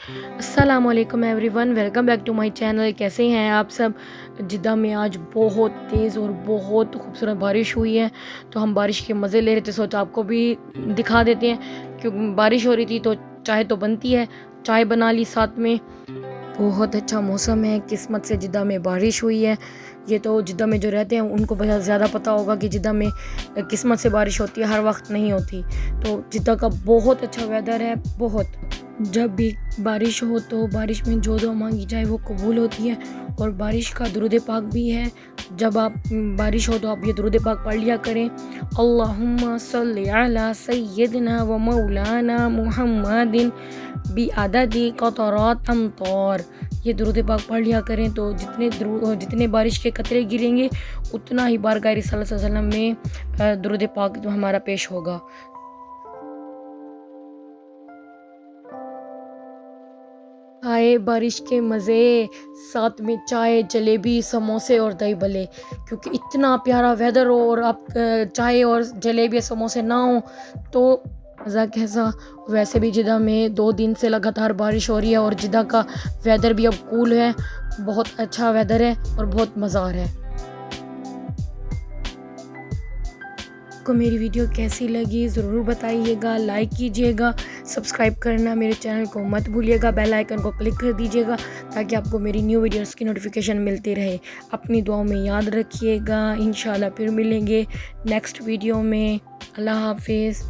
अस्सलामुअलैकुम everyone, welcome back to my channel. कैसे हैं आप सब। जिद्दा में आज बहुत तेज़ और बहुत खूबसूरत बारिश हुई है, तो हम बारिश के मज़े ले रहे थे। सोचा आपको भी दिखा देते हैं, क्योंकि बारिश हो रही थी तो चाय तो बनती है, चाय बना ली साथ में। बहुत अच्छा मौसम है, किस्मत से जिद्दा में बारिश हुई है। ये तो जिद्दा में जो रहते हैं उनको बहुत ज़्यादा पता होगा कि जिद्दा में किस्मत से बारिश होती है, हर वक्त नहीं होती। तो जिद्दा का बहुत अच्छा वेदर है। बहुत जब भी बारिश हो तो बारिश में जो दुआ मांगी जाए वो कबूल होती है। और बारिश का दुरूद पाक भी है। जब आप बारिश हो तो आप ये दुरूद पाक पढ़ लिया करें, अल्लाहुम्मा सल्ली अला सय्यदना व मौलाना मुहम्मदिन बी आददी क़तरात अमतार। ये दुरूद पाक पढ़ लिया करें तो जितने बारिश के कतरे गिरेंगे उतना ही बारगाह रिसालत सल्लल्लाहु अलैहि वसल्लम में दुरूद पाक हमारा पेश होगा। आए बारिश के मज़े, साथ में चाय, जलेबी, समोसे और दही भल्ले। क्योंकि इतना प्यारा वेदर हो और आप चाय और जलेबी समोसे ना हो तो मज़ा कैसा। वैसे भी जिद्दा में 2 दिन से लगातार बारिश हो रही है और जिद्दा का वेदर भी अब कूल है। बहुत अच्छा वेदर है और बहुत मज़ा आ रहा है। आपको मेरी वीडियो कैसी लगी ज़रूर बताइएगा, लाइक कीजिएगा, सब्सक्राइब करना मेरे चैनल को मत भूलिएगा, बेल आइकन को क्लिक कर दीजिएगा ताकि आपको मेरी न्यू वीडियोस की नोटिफिकेशन मिलती रहे। अपनी दुआओं में याद रखिएगा। इंशाल्लाह फिर मिलेंगे नेक्स्ट वीडियो में। अल्लाह हाफिज़।